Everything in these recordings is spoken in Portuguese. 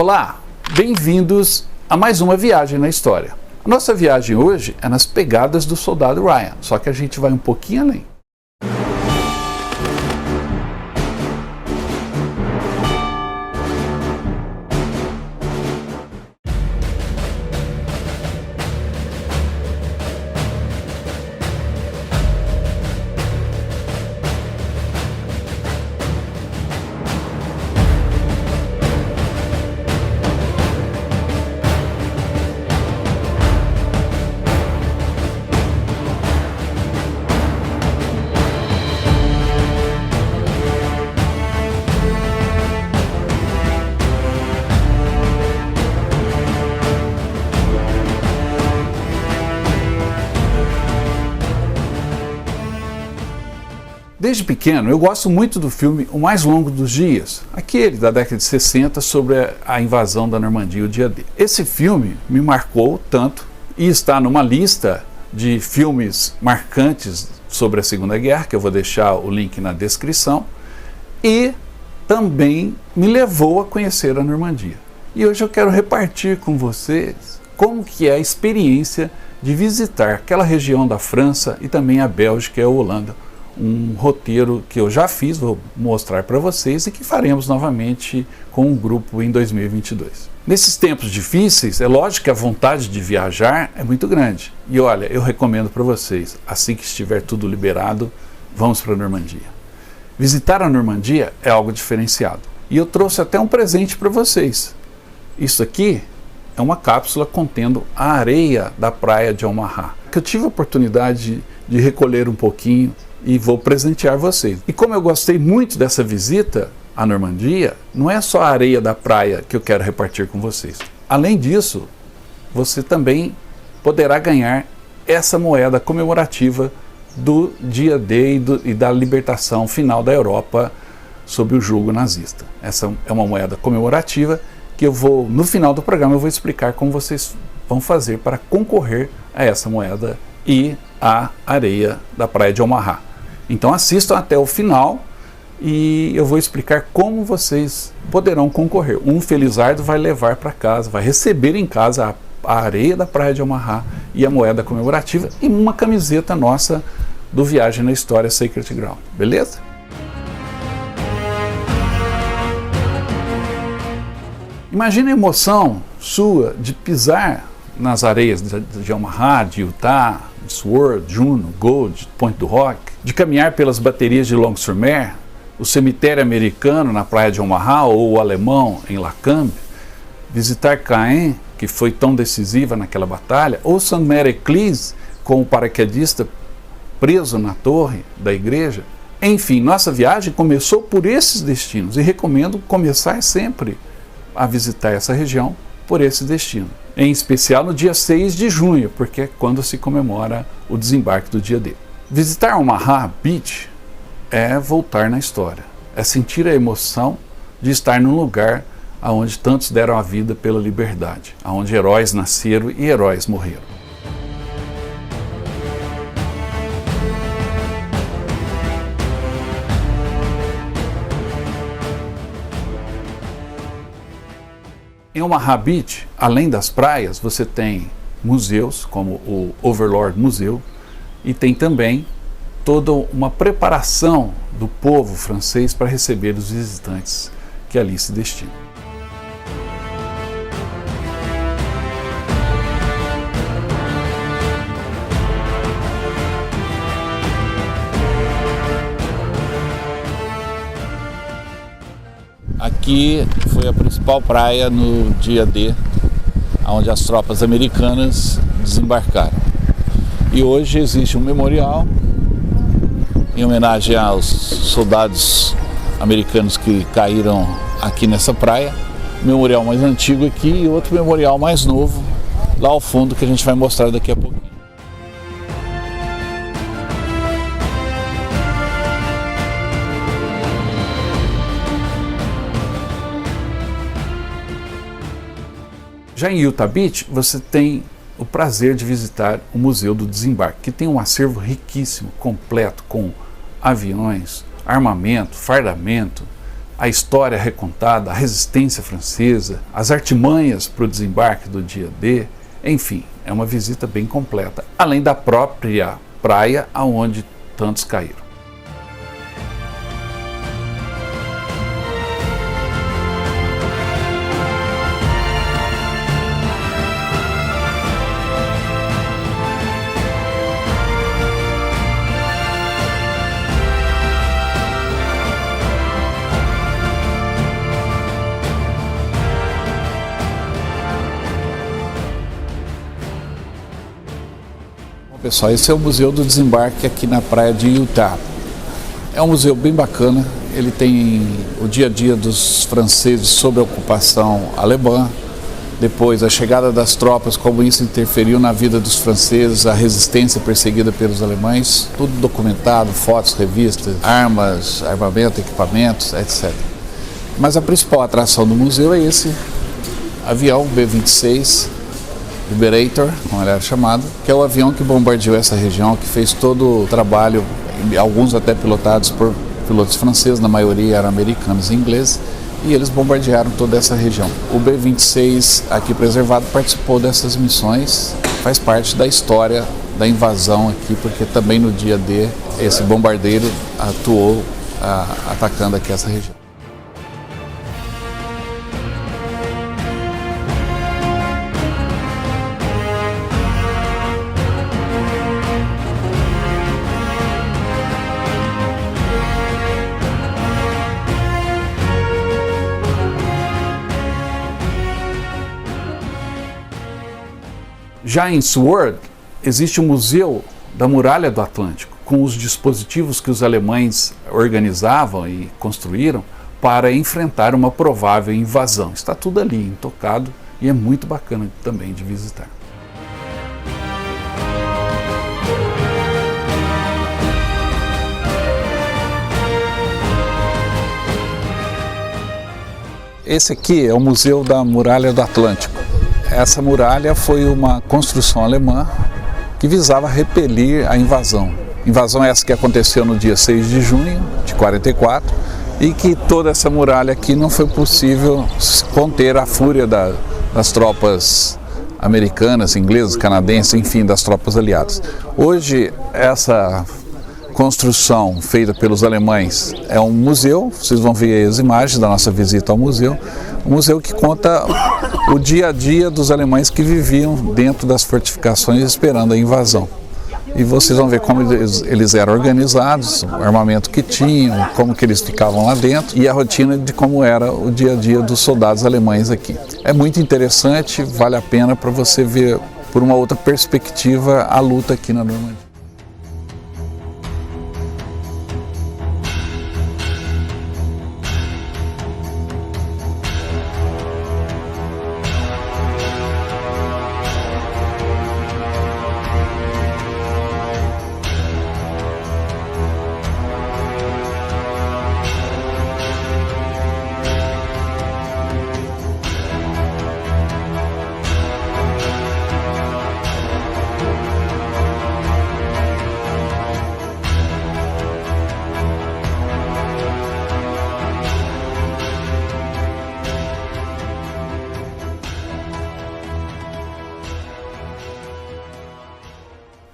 Olá, bem-vindos a mais uma viagem na história. A nossa viagem hoje é nas pegadas do soldado Ryan, só que a gente vai um pouquinho além. Desde pequeno, eu gosto muito do filme O Mais Longo dos Dias, aquele da década de 60 sobre a invasão da Normandia, o dia D. Esse filme me marcou tanto e está numa lista de filmes marcantes sobre a Segunda Guerra, que eu vou deixar o link na descrição, e também me levou a conhecer a Normandia. E hoje eu quero repartir com vocês como que é a experiência de visitar aquela região da França e também a Bélgica e a Holanda. Um roteiro que eu já fiz, vou mostrar para vocês e que faremos novamente com o grupo em 2022. Nesses tempos difíceis, é lógico que a vontade de viajar é muito grande. E olha, eu recomendo para vocês, assim que estiver tudo liberado, vamos para a Normandia. Visitar a Normandia é algo diferenciado. E eu trouxe até um presente para vocês. Isso aqui é uma cápsula contendo a areia da praia de Omaha, que eu tive a oportunidade de recolher um pouquinho e vou presentear vocês. E como eu gostei muito dessa visita à Normandia, não é só a areia da praia que eu quero repartir com vocês. Além disso, você também poderá ganhar essa moeda comemorativa do dia D e da libertação final da Europa sob o jugo nazista. Essa é uma moeda comemorativa que eu vou, no final do programa, eu vou explicar como vocês vão fazer para concorrer a essa moeda e a areia da praia de Omaha. Então assistam até o final e eu vou explicar como vocês poderão concorrer. Um felizardo vai levar para casa, vai receber em casa a areia da praia de Omaha e a moeda comemorativa e uma camiseta nossa do Viagem na História Sacred Ground, beleza? Imagine a emoção sua de pisar nas areias de Omaha, de Utah, de Sword, Juno, Gold, Point du Roc, de caminhar pelas baterias de Long-sur-Mer, o cemitério americano na praia de Omaha ou o alemão em Lacambe, visitar Caen, que foi tão decisiva naquela batalha, ou Saint-Mère-Église, com o paraquedista preso na torre da igreja. Enfim, nossa viagem começou por esses destinos e recomendo começar sempre a visitar essa região por esse destino. Em especial no dia 6 de junho, porque é quando se comemora o desembarque do dia D. Visitar Omaha Beach é voltar na história, é sentir a emoção de estar num lugar onde tantos deram a vida pela liberdade, onde heróis nasceram e heróis morreram. Em Omaha Beach, além das praias, você tem museus, como o Overlord Museu, e tem também toda uma preparação do povo francês para receber os visitantes que ali se destinam. Aqui foi a principal praia no dia D, onde as tropas americanas desembarcaram. E hoje existe um memorial em homenagem aos soldados americanos que caíram aqui nessa praia. Memorial mais antigo aqui e outro memorial mais novo lá ao fundo que a gente vai mostrar daqui a pouquinho. Já em Utah Beach, você tem o prazer de visitar o Museu do Desembarque, que tem um acervo riquíssimo, completo, com aviões, armamento, fardamento, a história recontada, a resistência francesa, as artimanhas para o desembarque do dia D, enfim, é uma visita bem completa, além da própria praia aonde tantos caíram. Pessoal, esse é o Museu do Desembarque aqui na praia de Utah. É um museu bem bacana, ele tem o dia a dia dos franceses sob a ocupação alemã, depois a chegada das tropas, como isso interferiu na vida dos franceses, a resistência perseguida pelos alemães, tudo documentado, fotos, revistas, armas, armamento, equipamentos, etc. Mas a principal atração do museu é esse avião B-26, Liberator, como ele era chamado, que é o avião que bombardeou essa região, que fez todo o trabalho, alguns até pilotados por pilotos franceses, na maioria eram americanos e ingleses, e eles bombardearam toda essa região. O B-26, aqui preservado, participou dessas missões, faz parte da história da invasão aqui, porque também no dia D, esse bombardeiro atuou atacando aqui essa região. Já em Seward, existe o Museu da Muralha do Atlântico, com os dispositivos que os alemães organizavam e construíram para enfrentar uma provável invasão. Está tudo ali, intocado, e é muito bacana também de visitar. Esse aqui é o Museu da Muralha do Atlântico. Essa muralha foi uma construção alemã que visava repelir a invasão. Invasão essa que aconteceu no dia 6 de junho de 44 e que toda essa muralha aqui não foi possível conter a fúria das tropas americanas, inglesas, canadenses, enfim, das tropas aliadas. Hoje essa construção feita pelos alemães é um museu, vocês vão ver as imagens da nossa visita ao museu, um museu que conta o dia a dia dos alemães que viviam dentro das fortificações esperando a invasão. E vocês vão ver como eles eram organizados, o armamento que tinham, como que eles ficavam lá dentro e a rotina de como era o dia a dia dos soldados alemães aqui. É muito interessante, vale a pena para você ver por uma outra perspectiva a luta aqui na Normandia.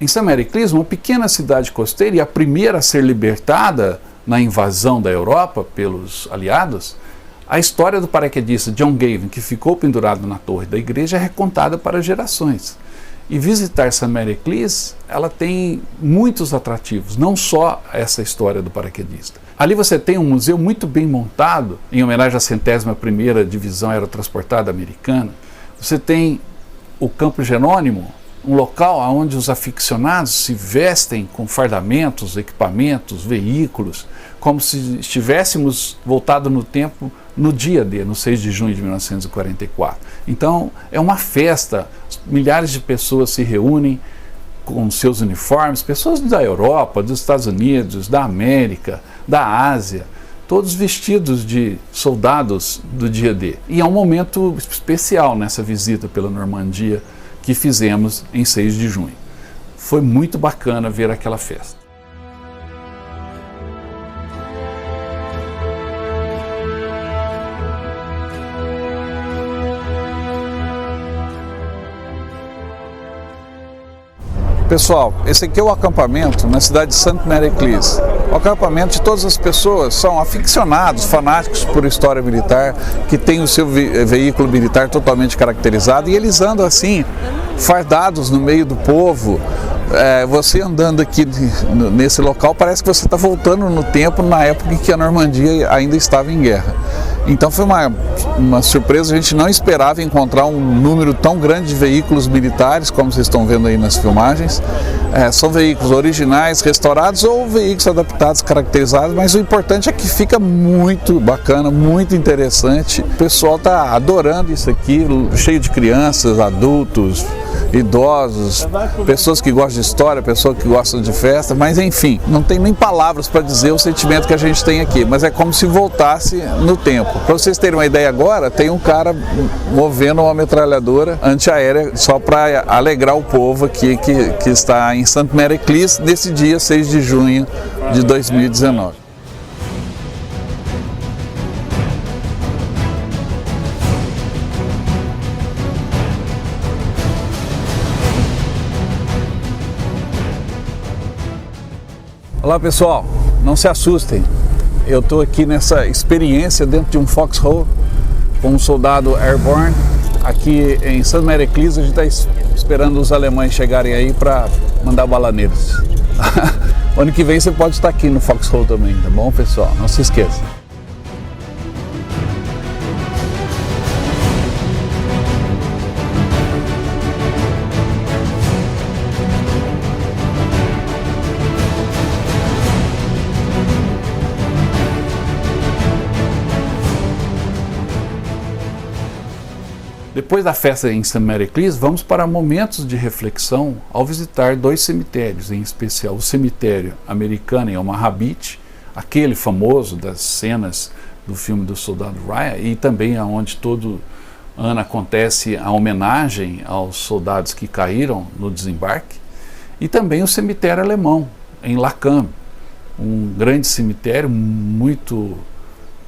Em St. Mary Cleas, uma pequena cidade costeira e a primeira a ser libertada na invasão da Europa pelos aliados, a história do paraquedista John Gavin, que ficou pendurado na torre da igreja, é recontada para gerações. E visitar St. Mary Cleas, ela tem muitos atrativos, não só essa história do paraquedista. Ali você tem um museu muito bem montado, em homenagem à 101ª Divisão Aerotransportada Americana. Você tem o Campo Jerônimo, um local onde os aficionados se vestem com fardamentos, equipamentos, veículos, como se estivéssemos voltado no tempo no dia D, no 6 de junho de 1944. Então é uma festa, milhares de pessoas se reúnem com seus uniformes, pessoas da Europa, dos Estados Unidos, da América, da Ásia, todos vestidos de soldados do dia D. E é um momento especial nessa visita pela Normandia que fizemos em 6 de junho. Foi muito bacana ver aquela festa. Pessoal, esse aqui é o acampamento na cidade de Sainte-Mère-Église. O acampamento de todas as pessoas são aficionados, fanáticos por história militar, que tem o seu veículo militar totalmente caracterizado, e eles andam assim, fardados no meio do povo. Você andando aqui nesse local, parece que você está voltando no tempo, na época em que a Normandia ainda estava em guerra. Então foi uma surpresa, a gente não esperava encontrar um número tão grande de veículos militares, como vocês estão vendo aí nas filmagens. São veículos originais, restaurados ou veículos adaptados, caracterizados, mas o importante é que fica muito bacana, muito interessante. O pessoal está adorando isso aqui, cheio de crianças, adultos, idosos, pessoas que gostam de história, pessoas que gostam de festa, mas enfim, não tem nem palavras para dizer o sentimento que a gente tem aqui, mas é como se voltasse no tempo. Para vocês terem uma ideia agora, tem um cara movendo uma metralhadora antiaérea só para alegrar o povo aqui que está em Sainte-Mère-Église nesse dia 6 de junho de 2019. Olá pessoal, não se assustem, eu estou aqui nessa experiência dentro de um Foxhole com um soldado airborne. Aqui em Sainte-Mère-Église a gente está esperando os alemães chegarem aí para mandar bala neles. Ano que vem você pode estar aqui no Foxhole também, tá bom pessoal? Não se esqueça. Depois da festa em Sainte-Mère-Église, vamos para momentos de reflexão ao visitar dois cemitérios, em especial o cemitério americano em Omaha Beach, aquele famoso das cenas do filme do Soldado Ryan, e também onde todo ano acontece a homenagem aos soldados que caíram no desembarque, e também o cemitério alemão em Lacan, um grande cemitério muito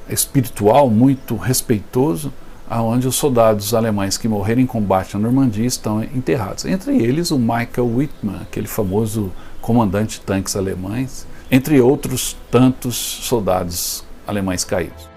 espiritual, muito respeitoso, onde os soldados alemães que morreram em combate na Normandia estão enterrados. Entre eles o Michael Wittmann, aquele famoso comandante de tanques alemães, entre outros tantos soldados alemães caídos.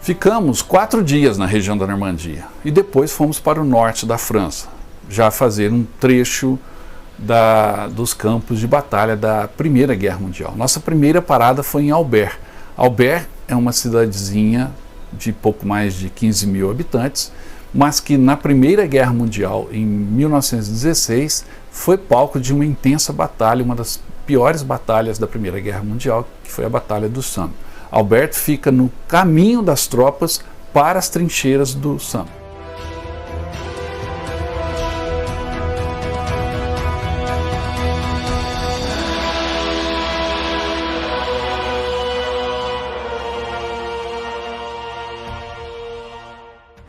Ficamos 4 dias na região da Normandia e depois fomos para o norte da França, já fazer um trecho dos campos de batalha da Primeira Guerra Mundial. Nossa primeira parada foi em Albert. Albert é uma cidadezinha de pouco mais de 15 mil habitantes, mas que na Primeira Guerra Mundial, em 1916, foi palco de uma intensa batalha, uma das piores batalhas da Primeira Guerra Mundial, que foi a Batalha do Somme. Albert fica no caminho das tropas para as trincheiras do Somme.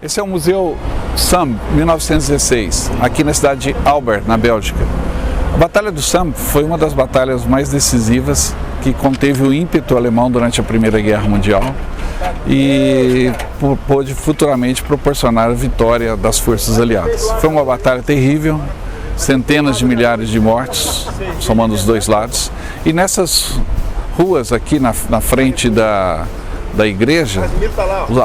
Esse é o Museu Somme 1916, aqui na cidade de Albert, na Bélgica. A Batalha do Somme foi uma das batalhas mais decisivas que conteve o ímpeto alemão durante a Primeira Guerra Mundial e pôde futuramente proporcionar a vitória das forças aliadas. Foi uma batalha terrível, centenas de milhares de mortos, somando os dois lados, e nessas ruas aqui na frente da igreja,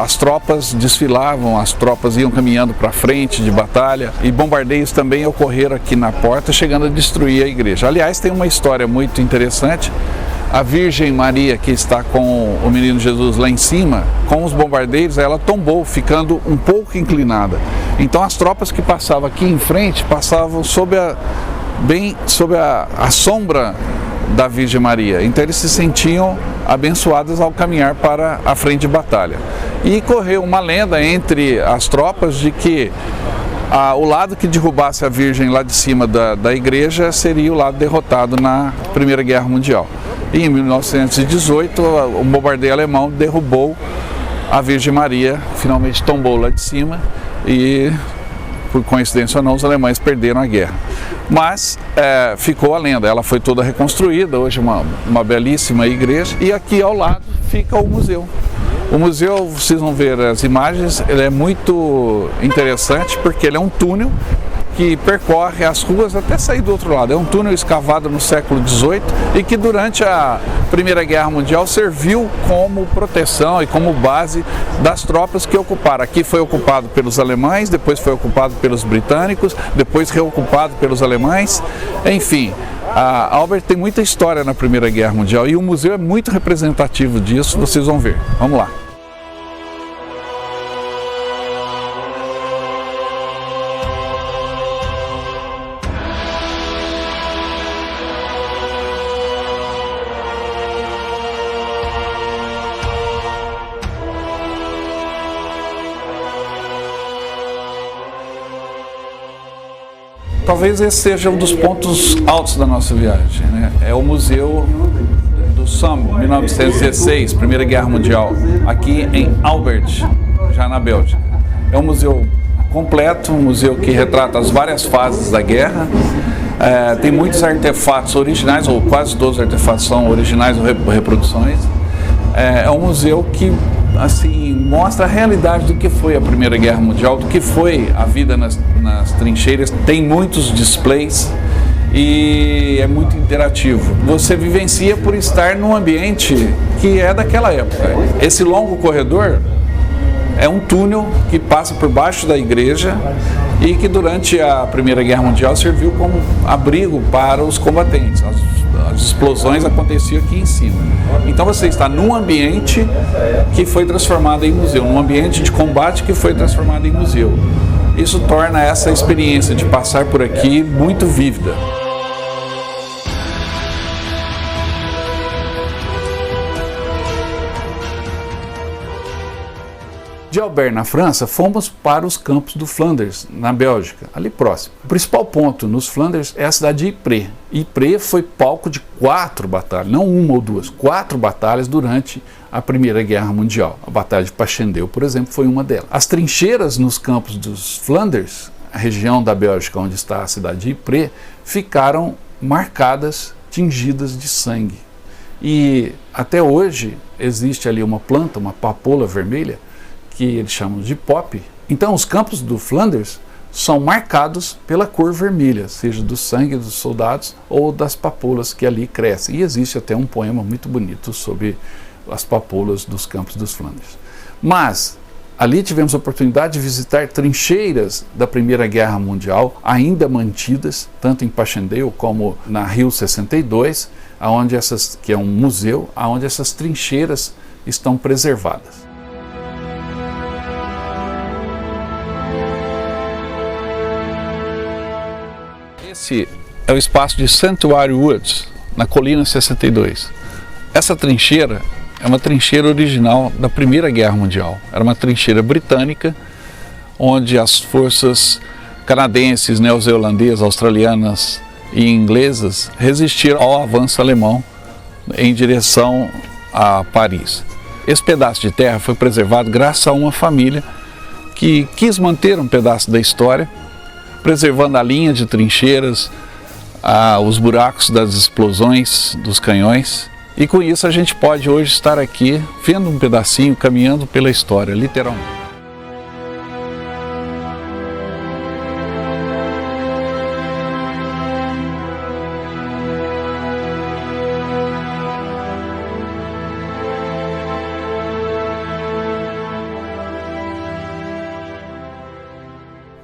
as tropas desfilavam, as tropas iam caminhando para frente de batalha e bombardeios também ocorreram aqui na porta, chegando a destruir a igreja. Aliás, tem uma história muito interessante. A Virgem Maria, que está com o Menino Jesus lá em cima, com os bombardeiros, ela tombou, ficando um pouco inclinada. Então as tropas que passavam aqui em frente, passavam bem sob a sombra da Virgem Maria. Então eles se sentiam abençoados ao caminhar para a frente de batalha. E correu uma lenda entre as tropas de que o lado que derrubasse a Virgem lá de cima da igreja seria o lado derrotado na Primeira Guerra Mundial. E em 1918 o bombardeio alemão derrubou a Virgem Maria, finalmente tombou lá de cima e, por coincidência ou não, os alemães perderam a guerra. Mas ficou a lenda, ela foi toda reconstruída, hoje uma belíssima igreja, e aqui ao lado fica o museu. O museu, vocês vão ver as imagens, ele é muito interessante porque ele é um túnel que percorre as ruas até sair do outro lado. É um túnel escavado no século XVIII e que durante a Primeira Guerra Mundial serviu como proteção e como base das tropas que ocuparam. Aqui foi ocupado pelos alemães, depois foi ocupado pelos britânicos, depois reocupado pelos alemães. Enfim, a Albert tem muita história na Primeira Guerra Mundial e o museu é muito representativo disso, vocês vão ver. Vamos lá. Talvez esse seja um dos pontos altos da nossa viagem, né? É o Museu do Somme, 1916, Primeira Guerra Mundial, aqui em Albert, já na Bélgica. É um museu completo, um museu que retrata as várias fases da guerra. Tem muitos artefatos originais, ou quase todos os artefatos são originais ou reproduções. É um museu que assim mostra a realidade do que foi a Primeira Guerra Mundial, do que foi a vida nas trincheiras. Tem muitos displays e é muito interativo. Você vivencia por estar num ambiente que é daquela época. Esse longo corredor é um túnel que passa por baixo da igreja e que durante a Primeira Guerra Mundial serviu como abrigo para os combatentes. As explosões aconteciam aqui em cima. Então você está num ambiente que foi transformado em museu, num ambiente de combate que foi transformado em museu. Isso torna essa experiência de passar por aqui muito vívida. De Albert, na França, fomos para os campos do Flanders, na Bélgica, ali próximo. O principal ponto nos Flanders é a cidade de Ypres. Ypres foi palco de 4 batalhas, não uma ou duas, 4 batalhas durante a Primeira Guerra Mundial. A Batalha de Passchendaele, por exemplo, foi uma delas. As trincheiras nos campos dos Flanders, a região da Bélgica onde está a cidade de Ypres, ficaram marcadas, tingidas de sangue. E até hoje existe ali uma planta, uma papoula vermelha, que eles chamam de pop. Então os campos do Flanders são marcados pela cor vermelha, seja do sangue dos soldados ou das papoulas que ali crescem. E existe até um poema muito bonito sobre as papoulas dos campos dos Flanders. Mas ali tivemos a oportunidade de visitar trincheiras da Primeira Guerra Mundial, ainda mantidas, tanto em Passchendaele como na Rio 62, que é um museu, onde essas trincheiras estão preservadas. Esse é o espaço de Sanctuary Woods, na colina 62. Essa trincheira é uma trincheira original da Primeira Guerra Mundial. Era uma trincheira britânica, onde as forças canadenses, neozelandesas, australianas e inglesas resistiram ao avanço alemão em direção a Paris. Esse pedaço de terra foi preservado graças a uma família que quis manter um pedaço da história, preservando a linha de trincheiras, os buracos das explosões dos canhões. E com isso a gente pode hoje estar aqui vendo um pedacinho, caminhando pela história, literalmente.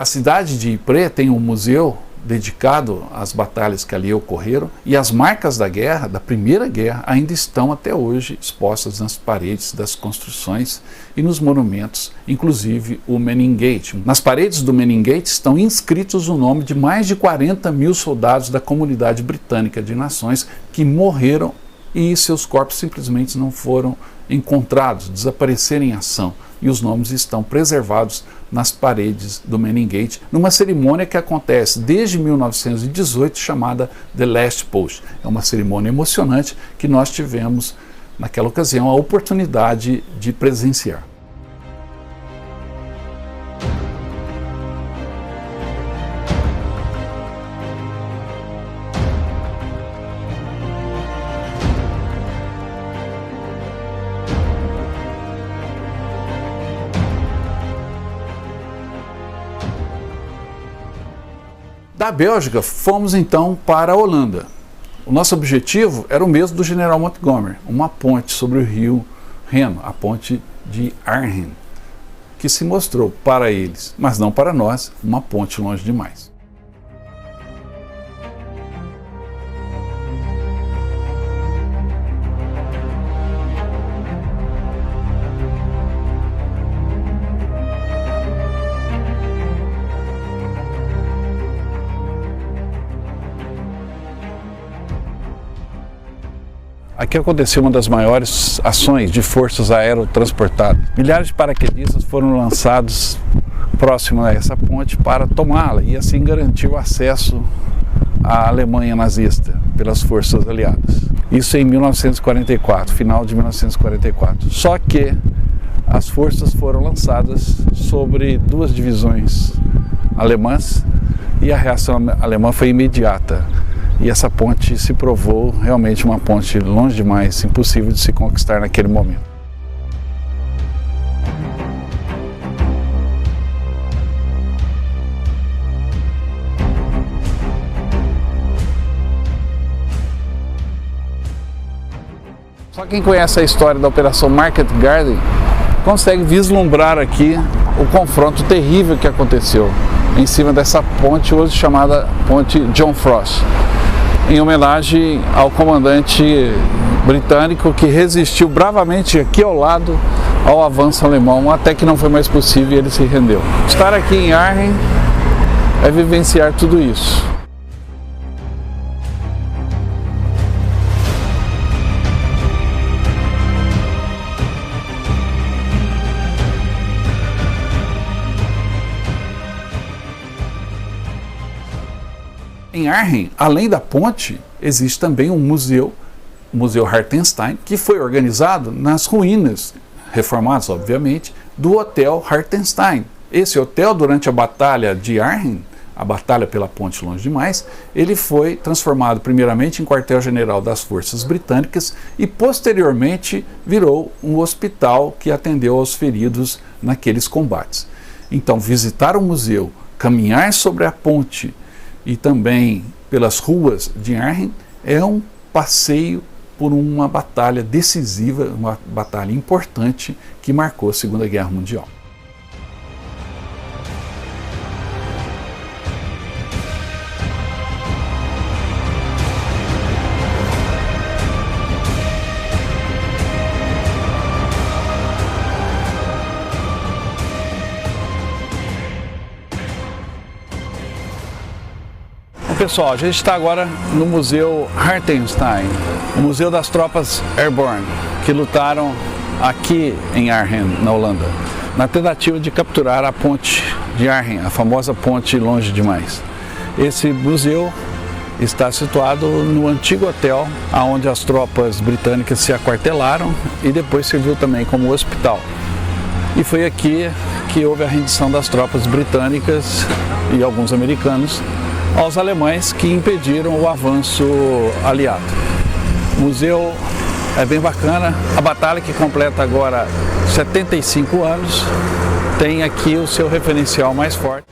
A cidade de Ypres tem um museu dedicado às batalhas que ali ocorreram, e as marcas da guerra, da Primeira Guerra, ainda estão até hoje expostas nas paredes das construções e nos monumentos, inclusive o Menin Gate. Nas paredes do Menin Gate estão inscritos o nome de mais de 40 mil soldados da comunidade britânica de nações que morreram e seus corpos simplesmente não foram encontrados, desapareceram em ação, e os nomes estão preservados nas paredes do Menin Gate, numa cerimônia que acontece desde 1918, chamada The Last Post. É uma cerimônia emocionante que nós tivemos, naquela ocasião, a oportunidade de presenciar. Da Bélgica, fomos então para a Holanda. O nosso objetivo era o mesmo do General Montgomery, uma ponte sobre o rio Reno, a ponte de Arnhem, que se mostrou para eles, mas não para nós, uma ponte longe demais. Aqui aconteceu uma das maiores ações de forças aerotransportadas. Milhares de paraquedistas foram lançados próximo a essa ponte para tomá-la e assim garantir o acesso à Alemanha nazista pelas forças aliadas. Isso em 1944, final de 1944. Só que as forças foram lançadas sobre duas divisões alemãs e a reação alemã foi imediata. E essa ponte se provou realmente uma ponte longe demais, impossível de se conquistar naquele momento. Só quem conhece a história da Operação Market Garden consegue vislumbrar aqui o confronto terrível que aconteceu em cima dessa ponte, hoje chamada Ponte John Frost, em homenagem ao comandante britânico que resistiu bravamente aqui ao lado ao avanço alemão, até que não foi mais possível e ele se rendeu. Estar aqui em Arnhem é vivenciar tudo isso. Em Arnhem, além da ponte, existe também um museu, o Museu Hartenstein, que foi organizado nas ruínas, reformadas obviamente, do Hotel Hartenstein. Esse hotel, durante a Batalha de Arnhem, a batalha pela ponte longe demais, ele foi transformado primeiramente em quartel-general das forças britânicas e posteriormente virou um hospital que atendeu aos feridos naqueles combates. Então, visitar o museu, caminhar sobre a ponte e também pelas ruas de Arnhem é um passeio por uma batalha decisiva, uma batalha importante que marcou a Segunda Guerra Mundial. Pessoal, a gente está agora no Museu Hartenstein, o Museu das Tropas Airborne, que lutaram aqui em Arnhem, na Holanda, na tentativa de capturar a ponte de Arnhem, a famosa ponte longe demais. Esse museu está situado no antigo hotel onde as tropas britânicas se aquartelaram e depois serviu também como hospital. E foi aqui que houve a rendição das tropas britânicas e alguns americanos aos alemães que impediram o avanço aliado. O museu é bem bacana, a batalha que completa agora 75 anos tem aqui o seu referencial mais forte.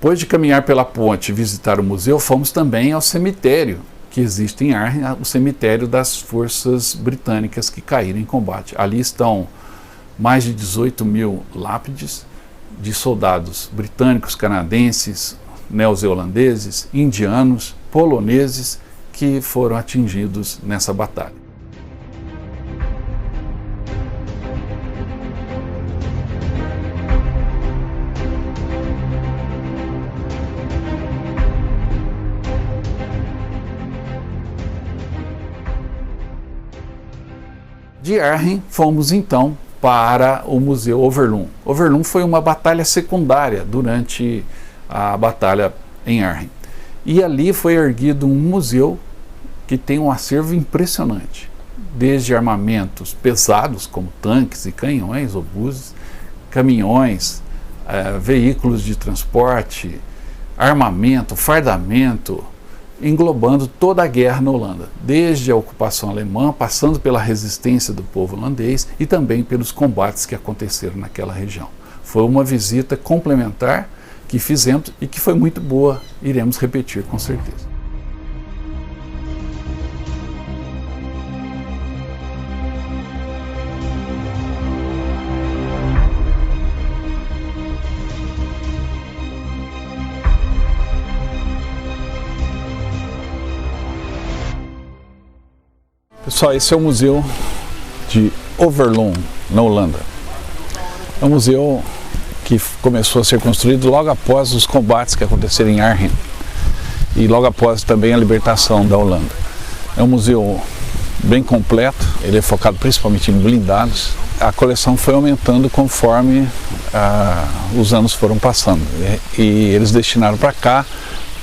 Depois de caminhar pela ponte e visitar o museu, fomos também ao cemitério que existe em Arnhem, o cemitério das forças britânicas que caíram em combate. Ali estão mais de 18 mil lápides de soldados britânicos, canadenses, neozelandeses, indianos, poloneses que foram atingidos nessa batalha. De Arnhem, fomos então para o Museu Overloon. Overloon foi uma batalha secundária durante a batalha em Arnhem. E ali foi erguido um museu que tem um acervo impressionante. Desde armamentos pesados, como tanques e canhões, obuses, caminhões, veículos de transporte, armamento, fardamento, englobando toda a guerra na Holanda, desde a ocupação alemã, passando pela resistência do povo holandês e também pelos combates que aconteceram naquela região. Foi uma visita complementar que fizemos e que foi muito boa, iremos repetir com certeza. Pessoal, esse é o museu de Overloon, na Holanda. É um museu que começou a ser construído logo após os combates que aconteceram em Arnhem e logo após também a libertação da Holanda. É um museu bem completo, ele é focado principalmente em blindados. A coleção foi aumentando conforme os anos foram passando e eles destinaram para cá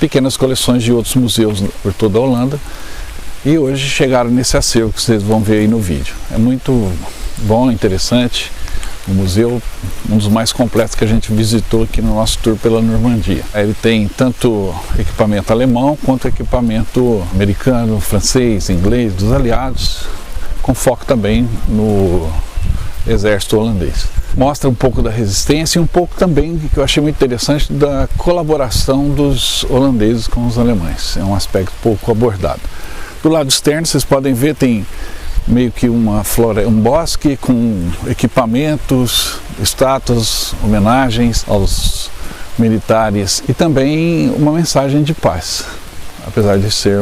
pequenas coleções de outros museus por toda a Holanda. E hoje chegaram nesse acervo que vocês vão ver aí no vídeo. É muito bom, interessante. O museu, um dos mais completos que a gente visitou aqui no nosso tour pela Normandia. Ele tem tanto equipamento alemão quanto equipamento americano, francês, inglês, dos aliados, com foco também no exército holandês. Mostra um pouco da resistência e um pouco também, que eu achei muito interessante, da colaboração dos holandeses com os alemães. É um aspecto pouco abordado. Do lado externo, vocês podem ver, tem meio que uma floresta, um bosque com equipamentos, estátuas, homenagens aos militares e também uma mensagem de paz, apesar de ser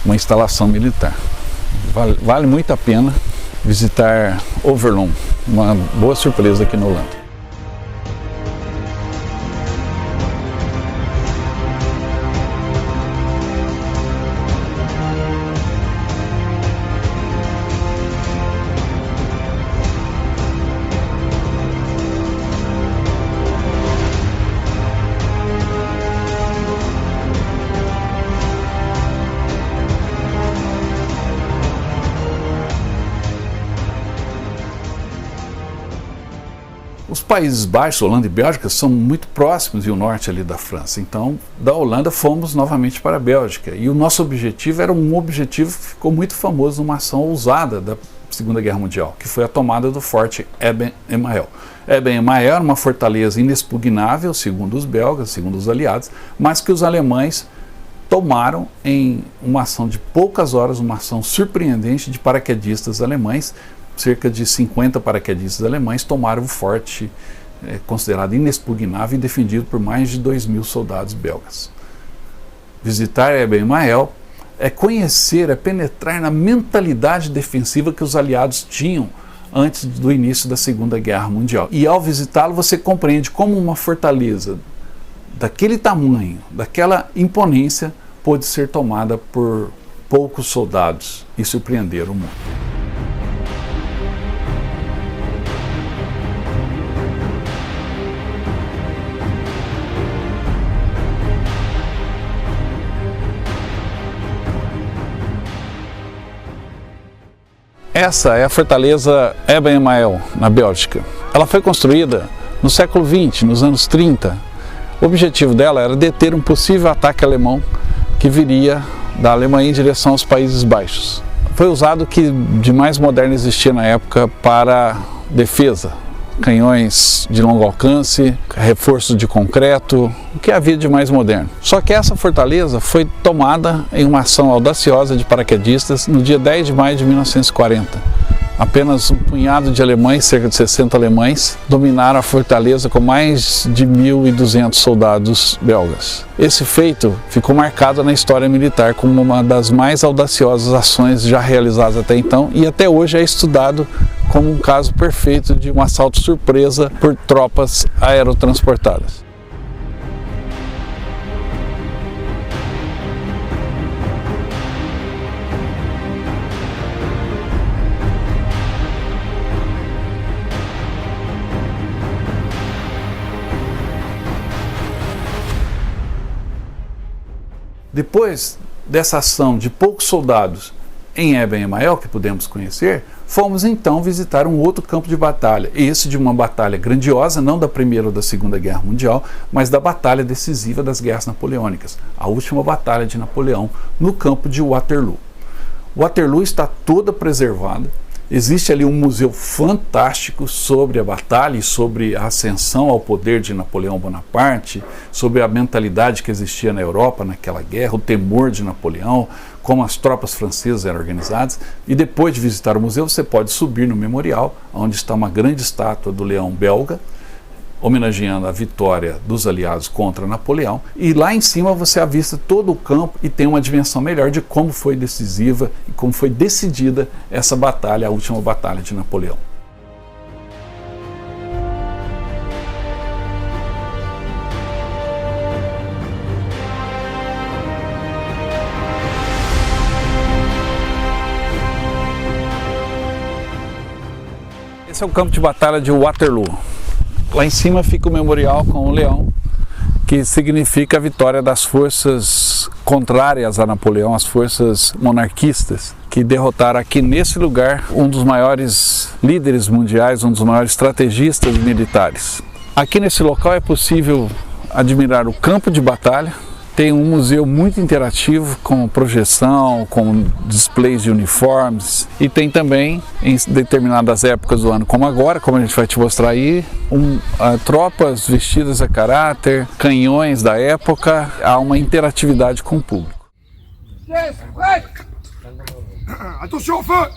uma instalação militar. Vale muito a pena visitar Overloon, uma boa surpresa aqui na Holanda. Os Países Baixos, Holanda e Bélgica, são muito próximos e o norte ali da França. Então, da Holanda fomos novamente para a Bélgica. E o nosso objetivo era um objetivo que ficou muito famoso numa ação ousada da Segunda Guerra Mundial, que foi a tomada do Forte Eben-Emael. Eben-Emael era uma fortaleza inexpugnável, segundo os belgas, segundo os aliados, mas que os alemães tomaram em uma ação de poucas horas, uma ação surpreendente de paraquedistas alemães. Cerca de 50 paraquedistas alemães tomaram o forte considerado inexpugnável e defendido por mais de 2.000 soldados belgas. Visitar Eben-Emael é conhecer, é penetrar na mentalidade defensiva que os aliados tinham antes do início da Segunda Guerra Mundial. E ao visitá-lo você compreende como uma fortaleza daquele tamanho, daquela imponência, pôde ser tomada por poucos soldados e surpreender o mundo. Essa é a fortaleza Eben-Emael, na Bélgica. Ela foi construída no século XX, nos anos 30. O objetivo dela era deter um possível ataque alemão que viria da Alemanha em direção aos Países Baixos. Foi usado o que de mais moderno existia na época para defesa, canhões de longo alcance, reforços de concreto, o que havia de mais moderno. Só que essa fortaleza foi tomada em uma ação audaciosa de paraquedistas no dia 10 de maio de 1940. Apenas um punhado de alemães, cerca de 60 alemães, dominaram a fortaleza com mais de 1.200 soldados belgas. Esse feito ficou marcado na história militar como uma das mais audaciosas ações já realizadas até então e até hoje é estudado como um caso perfeito de um assalto surpresa por tropas aerotransportadas. Depois dessa ação de poucos soldados em Eben-Emael, que pudemos conhecer, fomos então visitar um outro campo de batalha, esse de uma batalha grandiosa, não da Primeira ou da Segunda Guerra Mundial, mas da batalha decisiva das guerras napoleônicas, a última batalha de Napoleão no campo de Waterloo. Waterloo está toda preservada. Existe ali um museu fantástico sobre a batalha e sobre a ascensão ao poder de Napoleão Bonaparte, sobre a mentalidade que existia na Europa naquela guerra, o temor de Napoleão, como as tropas francesas eram organizadas. E depois de visitar o museu, você pode subir no memorial, onde está uma grande estátua do leão belga, homenageando a vitória dos aliados contra Napoleão, e lá em cima você avista todo o campo e tem uma dimensão melhor de como foi decisiva e como foi decidida essa batalha, a última batalha de Napoleão. Esse é o campo de batalha de Waterloo. Lá em cima fica o memorial com o leão, que significa a vitória das forças contrárias a Napoleão, as forças monarquistas, que derrotaram aqui nesse lugar um dos maiores líderes mundiais, um dos maiores estrategistas militares. Aqui nesse local é possível admirar o campo de batalha. Tem um museu muito interativo, com projeção, com displays de uniformes, e tem também, em determinadas épocas do ano, como agora, como a gente vai te mostrar aí, tropas vestidas a caráter, canhões da época, há uma interatividade com o público. Attention, feu!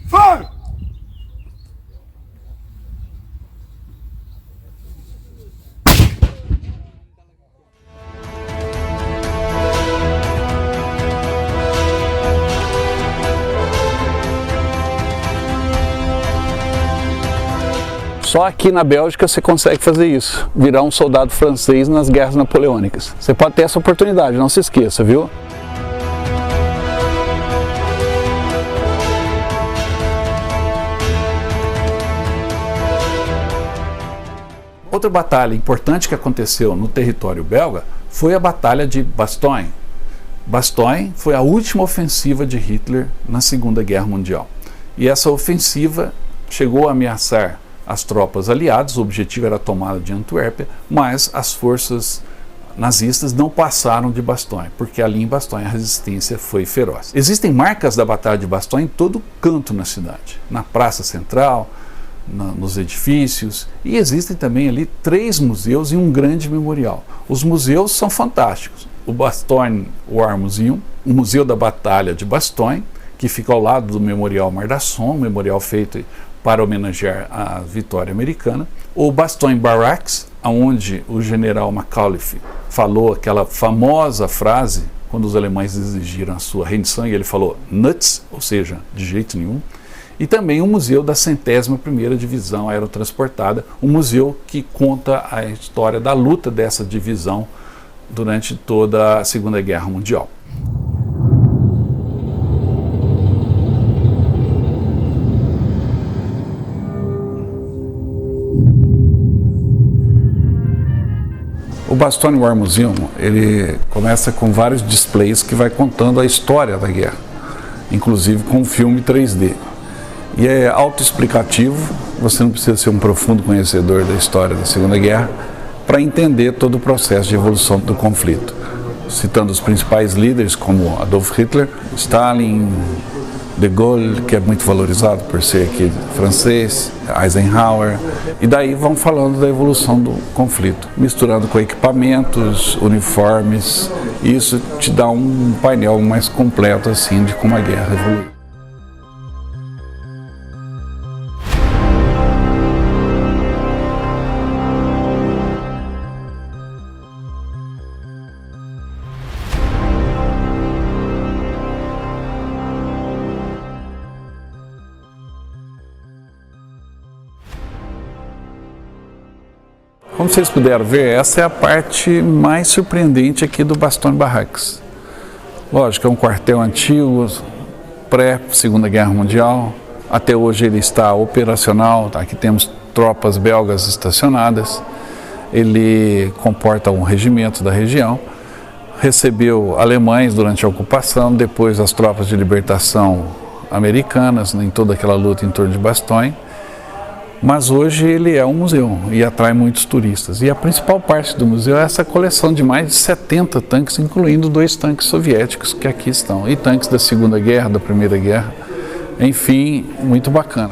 Feu! Só aqui na Bélgica você consegue fazer isso, virar um soldado francês nas guerras napoleônicas. Você pode ter essa oportunidade, não se esqueça, viu? Outra batalha importante que aconteceu no território belga foi a Batalha de Bastogne. Bastogne foi a última ofensiva de Hitler na Segunda Guerra Mundial. E essa ofensiva chegou a ameaçar as tropas aliadas, o objetivo era a tomada de Antuérpia, mas as forças nazistas não passaram de Bastogne, porque ali em Bastogne a resistência foi feroz. Existem marcas da Batalha de Bastogne em todo canto na cidade, na Praça Central, nos edifícios, e existem também ali 3 museus e um grande memorial. Os museus são fantásticos. O Bastogne War Museum, o Museu da Batalha de Bastogne, que fica ao lado do Memorial Mardasson, um memorial feito para homenagear a vitória americana. O Bastogne Barracks, onde o general McAuliffe falou aquela famosa frase quando os alemães exigiram a sua rendição, e ele falou nuts, ou seja, de jeito nenhum. E também o Museu da 101ª Divisão Aerotransportada, um museu que conta a história da luta dessa divisão durante toda a Segunda Guerra Mundial. O Bastogne War Museum, ele começa com vários displays que vai contando a história da guerra, inclusive com um filme 3D. E é autoexplicativo, você não precisa ser um profundo conhecedor da história da Segunda Guerra para entender todo o processo de evolução do conflito. Citando os principais líderes como Adolf Hitler, Stalin, de Gaulle, que é muito valorizado por ser aqui francês, Eisenhower, e daí vão falando da evolução do conflito, misturando com equipamentos, uniformes, e isso te dá um painel mais completo assim de como a guerra evoluiu. Como vocês puderam ver, essa é a parte mais surpreendente aqui do Bastogne-Barraques. Lógico, é um quartel antigo, pré-Segunda Guerra Mundial. Até hoje ele está operacional, aqui temos tropas belgas estacionadas. Ele comporta um regimento da região. Recebeu alemães durante a ocupação, depois as tropas de libertação americanas, em toda aquela luta em torno de Bastogne. Mas hoje ele é um museu e atrai muitos turistas. E a principal parte do museu é essa coleção de mais de 70 tanques, incluindo 2 tanques soviéticos que aqui estão, e tanques da Segunda Guerra, da Primeira Guerra. Enfim, muito bacana.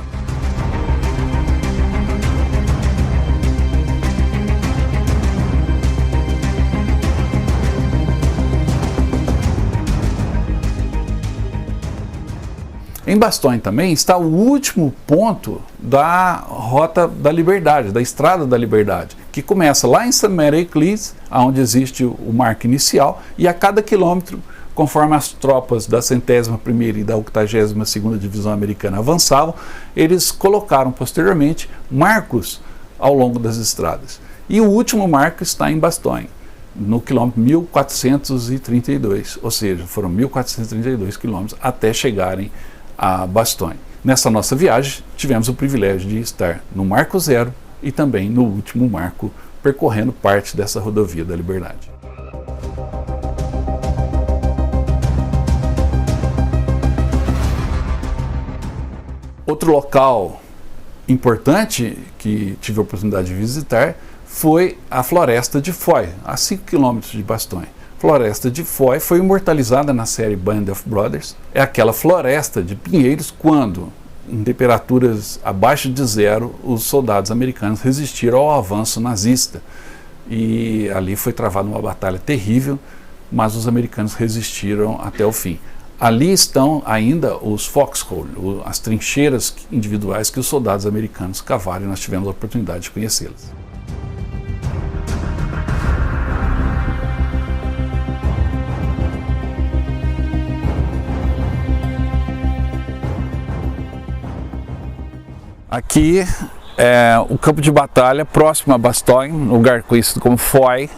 Em Bastogne também está o último ponto da Rota da Liberdade, da Estrada da Liberdade, que começa lá em Saint-Mère-Église, onde existe o marco inicial, e a cada quilômetro, conforme as tropas da 101ª e da 82ª Divisão Americana avançavam, eles colocaram posteriormente marcos ao longo das estradas. E o último marco está em Bastogne, no quilômetro 1432, ou seja, foram 1432 quilômetros até chegarem a Bastogne. Nessa nossa viagem, tivemos o privilégio de estar no Marco Zero e também no último marco, percorrendo parte dessa rodovia da Liberdade. Outro local importante que tive a oportunidade de visitar foi a Floresta de Foy, a 5 km de Bastogne. Floresta de Foy foi imortalizada na série Band of Brothers. É aquela floresta de pinheiros quando, em temperaturas abaixo de zero, os soldados americanos resistiram ao avanço nazista. E ali foi travada uma batalha terrível, mas os americanos resistiram até o fim. Ali estão ainda os foxhole, as trincheiras individuais que os soldados americanos cavaram, e nós tivemos a oportunidade de conhecê-las. Aqui é o campo de batalha próximo a Bastogne, lugar conhecido como Foy.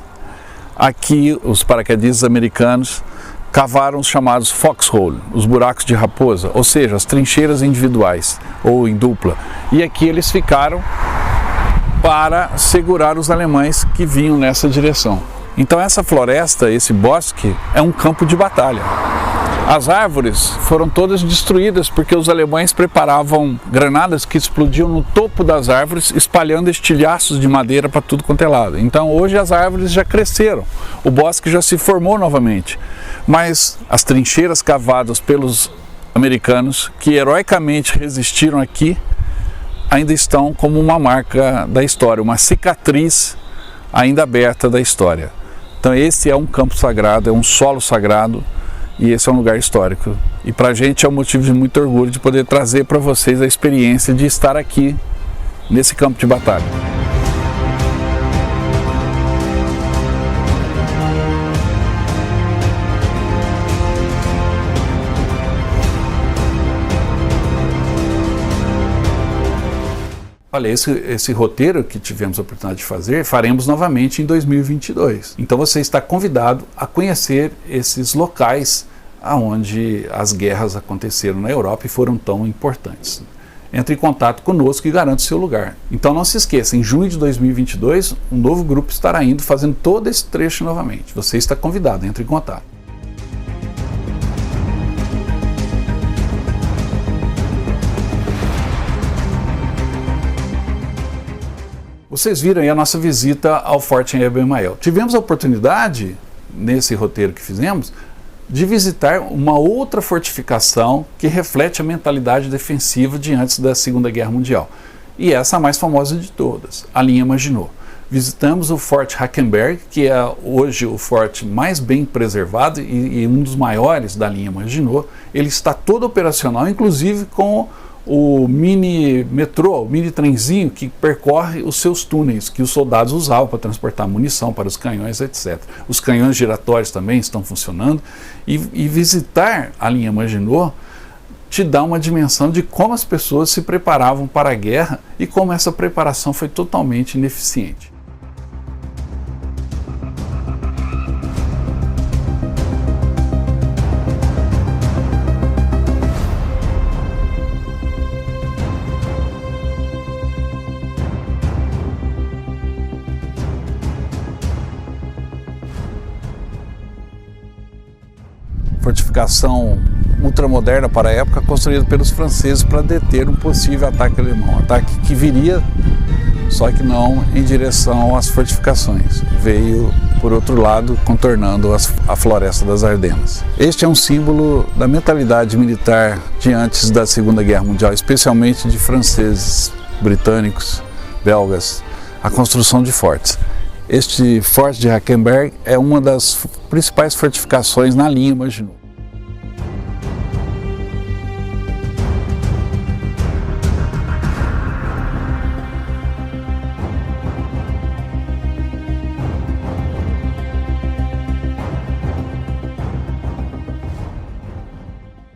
Aqui os paraquedistas americanos cavaram os chamados foxhole, os buracos de raposa, ou seja, as trincheiras individuais ou em dupla. E aqui eles ficaram para segurar os alemães que vinham nessa direção. Então essa floresta, esse bosque, é um campo de batalha. As árvores foram todas destruídas porque os alemães preparavam granadas que explodiam no topo das árvores, espalhando estilhaços de madeira para tudo quanto é lado. Então hoje as árvores já cresceram, o bosque já se formou novamente, mas as trincheiras cavadas pelos americanos, que heroicamente resistiram aqui, ainda estão como uma marca da história, uma cicatriz ainda aberta da história. Então esse é um campo sagrado, é um solo sagrado, e esse é um lugar histórico. E para a gente é um motivo de muito orgulho de poder trazer para vocês a experiência de estar aqui, nesse campo de batalha. Olha, esse roteiro que tivemos a oportunidade de fazer, faremos novamente em 2022. Então você está convidado a conhecer esses locais onde as guerras aconteceram na Europa e foram tão importantes. Entre em contato conosco e garante o seu lugar. Então não se esqueça, em junho de 2022, um novo grupo estará indo fazendo todo esse trecho novamente. Você está convidado, entre em contato. Vocês viram aí a nossa visita ao Forte em Eben Mayel. Tivemos a oportunidade, nesse roteiro que fizemos, de visitar uma outra fortificação que reflete a mentalidade defensiva de antes da Segunda Guerra Mundial. E essa é a mais famosa de todas, a linha Maginot. Visitamos o Forte Hackenberg, que é hoje o forte mais bem preservado e um dos maiores da linha Maginot. Ele está todo operacional, inclusive com o mini metrô, o mini trenzinho que percorre os seus túneis, que os soldados usavam para transportar munição para os canhões, etc. Os canhões giratórios também estão funcionando. E visitar a linha Maginot te dá uma dimensão de como as pessoas se preparavam para a guerra e como essa preparação foi totalmente ineficiente. Fortificação ultramoderna para a época, construída pelos franceses para deter um possível ataque alemão. Um ataque que viria, só que não em direção às fortificações. Veio por outro lado, contornando a floresta das Ardenas. Este é um símbolo da mentalidade militar de antes da Segunda Guerra Mundial, especialmente de franceses, britânicos, belgas, a construção de fortes. Este Forte de Hackenberg é uma das principais fortificações na linha Maginot.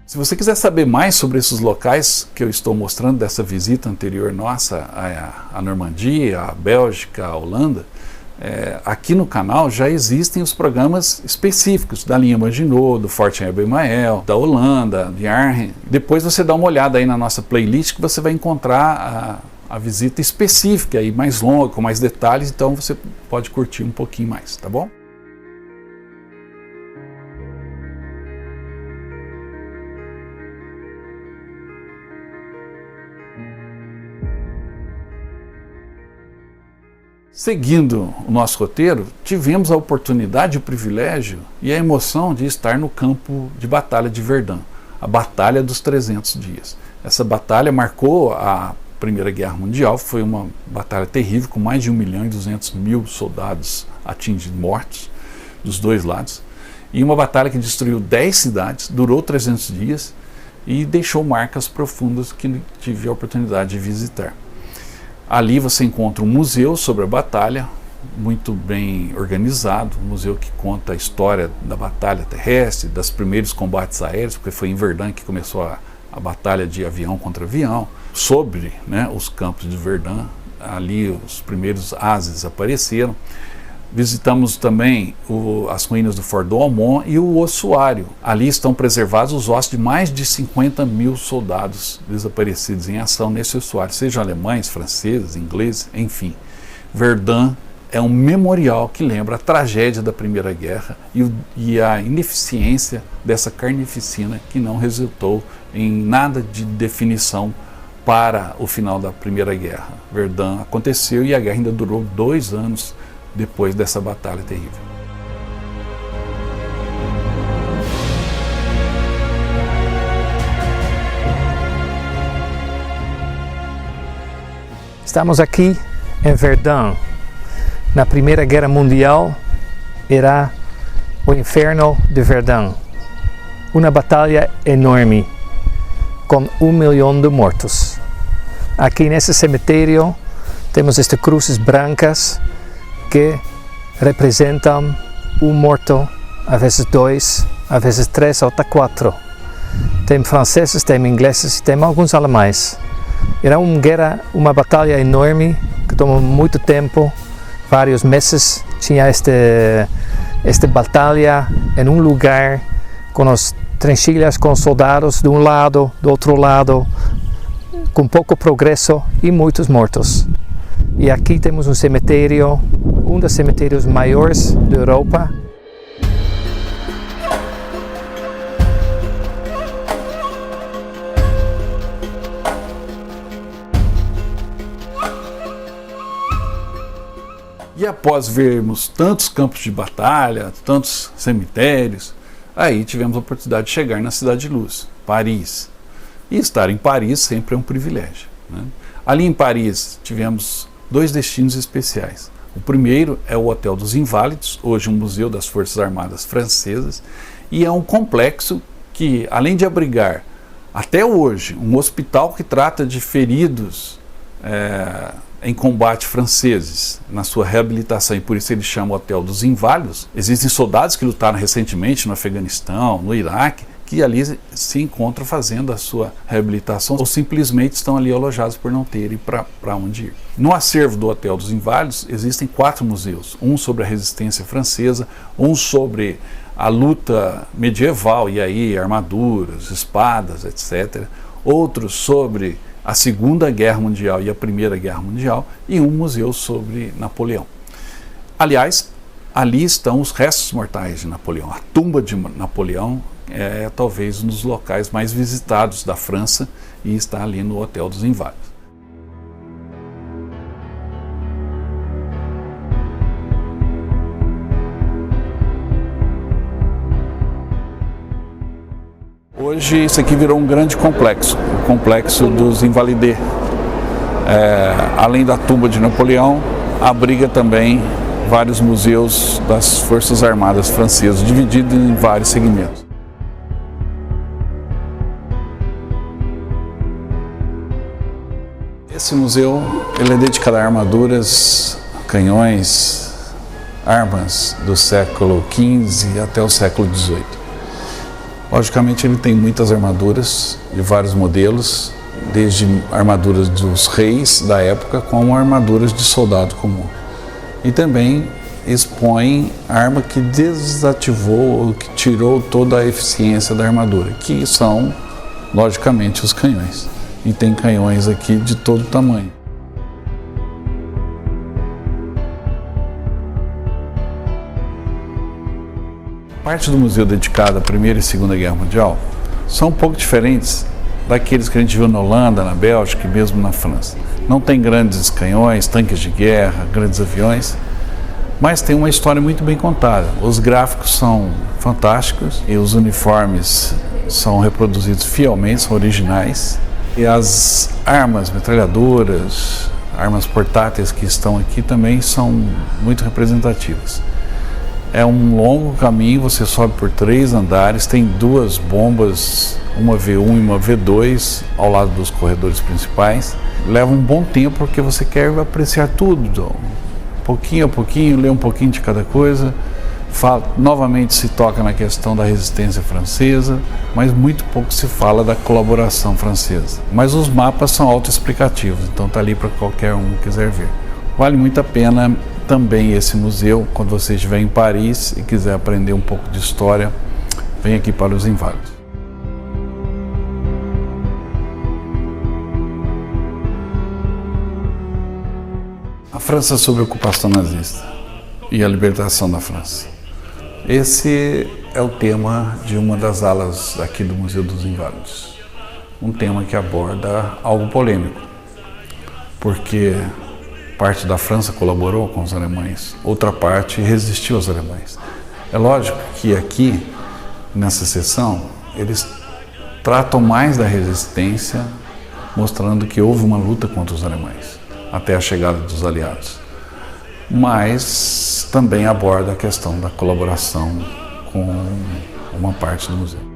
Se você quiser saber mais sobre esses locais que eu estou mostrando dessa visita anterior nossa à Normandia, à Bélgica, à Holanda, aqui no canal já existem os programas específicos da linha Maginot, do Forte Haber-Mael, da Holanda, de Arnhem. Depois você dá uma olhada aí na nossa playlist que você vai encontrar a visita específica, aí, mais longa, com mais detalhes, então você pode curtir um pouquinho mais, tá bom? Seguindo o nosso roteiro, tivemos a oportunidade, o privilégio e a emoção de estar no campo de batalha de Verdun, a Batalha dos 300 Dias. Essa batalha marcou a Primeira Guerra Mundial, foi uma batalha terrível, com mais de 1.200.000 soldados atingidos, mortos, dos dois lados, e uma batalha que destruiu 10 cidades, durou 300 dias e deixou marcas profundas que tive a oportunidade de visitar. Ali você encontra um museu sobre a batalha, muito bem organizado, um museu que conta a história da batalha terrestre, dos primeiros combates aéreos, porque foi em Verdun que começou a batalha de avião contra avião, sobre os campos de Verdun, ali os primeiros ases apareceram. Visitamos também as ruínas do Fort Douaumont e o ossuário. Ali estão preservados os ossos de mais de 50.000 soldados desaparecidos em ação nesse ossuário, sejam alemães, franceses, ingleses, enfim. Verdun é um memorial que lembra a tragédia da Primeira Guerra e a ineficiência dessa carnificina que não resultou em nada de definição para o final da Primeira Guerra. Verdun aconteceu e a guerra ainda durou 2 anos depois dessa batalha terrível. Estamos aqui em Verdun. Na Primeira Guerra Mundial era o inferno de Verdun. Uma batalha enorme, com 1 milhão de mortos. Aqui nesse cemitério temos estas cruzes brancas que representam um morto, às vezes 2, às vezes 3 ou até 4. Tem franceses, tem ingleses, tem alguns alemães. Era uma batalha enorme que tomou muito tempo, vários meses. Tinha esta batalha em um lugar com as trincheiras com soldados de um lado, do outro lado, com pouco progresso e muitos mortos. E aqui temos um cemitério, um dos cemitérios maiores da Europa. E após vermos tantos campos de batalha, tantos cemitérios, Aí tivemos a oportunidade de chegar na Cidade de Luz, Paris. E estar em Paris sempre é um privilégio, né? Ali em Paris tivemos 2 destinos especiais. O primeiro é o Hotel dos Inválidos, hoje um museu das Forças Armadas Francesas, e é um complexo que, além de abrigar, até hoje, um hospital que trata de feridos em combate franceses, na sua reabilitação, e por isso ele chama Hotel dos Inválidos. Existem soldados que lutaram recentemente no Afeganistão, no Iraque, que ali se encontram fazendo a sua reabilitação ou simplesmente estão ali alojados por não terem para onde ir. No acervo do Hotel dos Inválidos existem 4 museus, um sobre a resistência francesa, um sobre a luta medieval, e aí armaduras, espadas, etc. Outros sobre a Segunda Guerra Mundial e a Primeira Guerra Mundial, e um museu sobre Napoleão. Aliás, ali estão os restos mortais de Napoleão. A tumba de Napoleão é talvez um dos locais mais visitados da França e está ali no Hotel dos Inválidos. Hoje isso aqui virou um grande complexo, o complexo dos Invalides. Além da tumba de Napoleão, abriga também vários museus das Forças Armadas Francesas, divididos em vários segmentos. Esse museu ele é dedicado a armaduras, canhões, armas do século XV até o século XVIII. Logicamente ele tem muitas armaduras de vários modelos, desde armaduras dos reis da época como armaduras de soldado comum. E também expõe arma que desativou ou que tirou toda a eficiência da armadura, que são, logicamente, os canhões. E tem canhões aqui de todo tamanho. Parte do museu dedicada à Primeira e Segunda Guerra Mundial são um pouco diferentes daqueles que a gente viu na Holanda, na Bélgica e mesmo na França. Não tem grandes canhões, tanques de guerra, grandes aviões, mas tem uma história muito bem contada. Os gráficos são fantásticos e os uniformes são reproduzidos fielmente, são originais. E as armas, metralhadoras, armas portáteis que estão aqui também são muito representativas. É um longo caminho, você sobe por 3 andares, tem 2 bombas, uma V1 e uma V2 ao lado dos corredores principais. Leva um bom tempo porque você quer apreciar tudo, pouquinho a pouquinho, ler um pouquinho de cada coisa. Novamente se toca na questão da resistência francesa, mas muito pouco se fala da colaboração francesa. Mas os mapas são autoexplicativos, então está ali para qualquer um que quiser ver. Vale muito a pena também esse museu, quando você estiver em Paris e quiser aprender um pouco de história, vem aqui para os Inválidos. A França sob ocupação nazista e a libertação da França. Esse é o tema de uma das alas aqui do Museu dos Inválidos. Um tema que aborda algo polêmico, porque parte da França colaborou com os alemães, outra parte resistiu aos alemães. É lógico que aqui, nessa sessão, eles tratam mais da resistência, mostrando que houve uma luta contra os alemães, até a chegada dos aliados. Mas também aborda a questão da colaboração com uma parte do museu.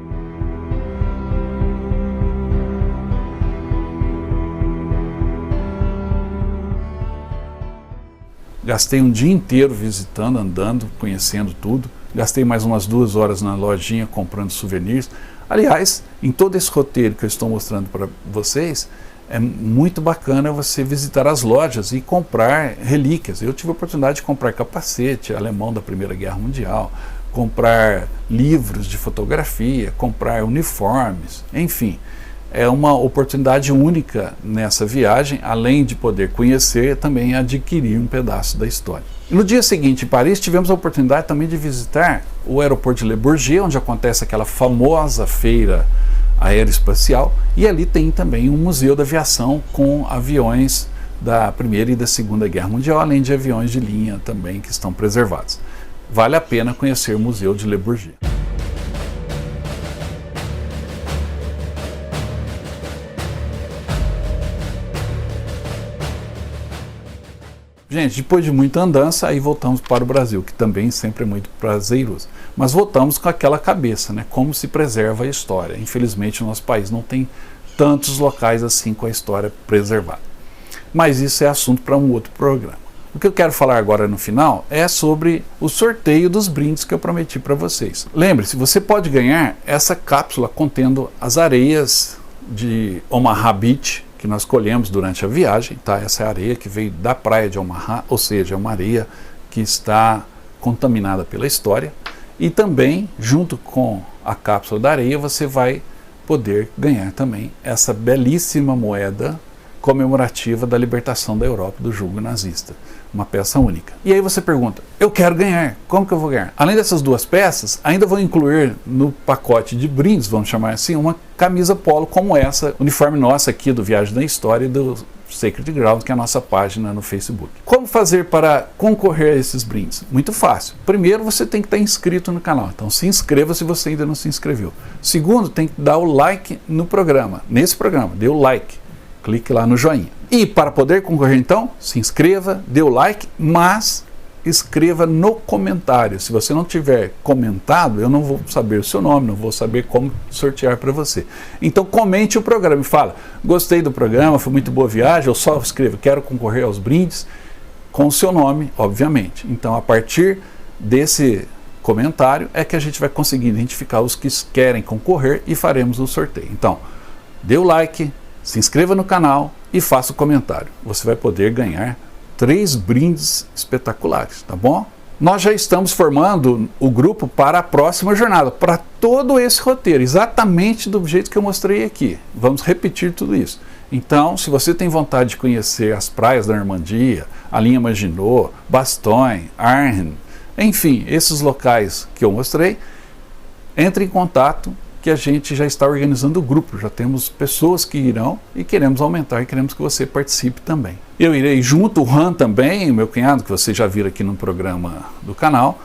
Gastei um dia inteiro visitando, andando, conhecendo tudo. Gastei mais umas 2 horas na lojinha comprando souvenirs. Aliás, em todo esse roteiro que eu estou mostrando para vocês, é muito bacana você visitar as lojas e comprar relíquias. Eu tive a oportunidade de comprar capacete alemão da Primeira Guerra Mundial, comprar livros de fotografia, comprar uniformes, enfim. É uma oportunidade única nessa viagem, além de poder conhecer, também adquirir um pedaço da história. E no dia seguinte, em Paris, tivemos a oportunidade também de visitar o aeroporto de Le Bourget, onde acontece aquela famosa feira aeroespacial, e ali tem também um museu da aviação com aviões da Primeira e da Segunda Guerra Mundial, além de aviões de linha também que estão preservados. Vale a pena conhecer o Museu de Le Bourget. Gente, depois de muita andança, aí voltamos para o Brasil, que também sempre é muito prazeroso. Mas voltamos com aquela cabeça, né? Como se preserva a história. Infelizmente, o nosso país não tem tantos locais assim com a história preservada. Mas isso é assunto para um outro programa. O que eu quero falar agora no final é sobre o sorteio dos brindes que eu prometi para vocês. Lembre-se, você pode ganhar essa cápsula contendo as areias de Omaha Beach, que nós colhemos durante a viagem, tá? Essa é a areia que veio da praia de Omaha, ou seja, é uma areia que está contaminada pela história. E também, junto com a cápsula da areia, você vai poder ganhar também essa belíssima moeda comemorativa da libertação da Europa do jugo nazista. Uma peça única. E aí você pergunta, eu quero ganhar, como que eu vou ganhar? Além dessas duas peças, ainda vou incluir no pacote de brindes, vamos chamar assim, uma camisa polo como essa, uniforme nossa aqui do Viagem da História e do Sacred Ground, que é a nossa página no Facebook. Como fazer para concorrer a esses brindes? Muito fácil. Primeiro, você tem que estar inscrito no canal, então se inscreva se você ainda não se inscreveu. Segundo, tem que dar o like no programa, nesse programa, dê o like. Clique lá no joinha. E para poder concorrer então, se inscreva, dê o like, mas escreva no comentário. Se você não tiver comentado, eu não vou saber o seu nome, não vou saber como sortear para você. Então comente o programa e fala, gostei do programa, foi muito boa viagem, eu só escrevo, quero concorrer aos brindes, com o seu nome, obviamente. Então a partir desse comentário é que a gente vai conseguir identificar os que querem concorrer e faremos o sorteio. Então, dê o like, se inscreva no canal e faça o comentário. Você vai poder ganhar 3 brindes espetaculares, tá bom? Nós já estamos formando o grupo para a próxima jornada, para todo esse roteiro, exatamente do jeito que eu mostrei aqui. Vamos repetir tudo isso. Então, se você tem vontade de conhecer as praias da Normandia, a linha Maginot, Bastogne, Arnhem, enfim, esses locais que eu mostrei, entre em contato que a gente já está organizando o grupo, já temos pessoas que irão e queremos aumentar e queremos que você participe também. Eu irei junto, o Han também, o meu cunhado, que vocês já viram aqui no programa do canal,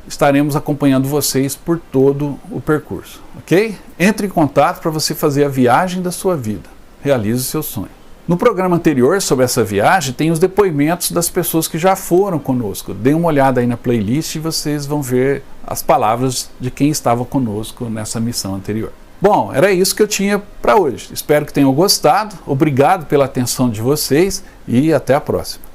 estaremos acompanhando vocês por todo o percurso, ok? Entre em contato para você fazer a viagem da sua vida, realize o seu sonho. No programa anterior sobre essa viagem tem os depoimentos das pessoas que já foram conosco. Dê uma olhada aí na playlist e vocês vão ver as palavras de quem estava conosco nessa missão anterior. Bom, era isso que eu tinha para hoje. Espero que tenham gostado. Obrigado pela atenção de vocês e até a próxima.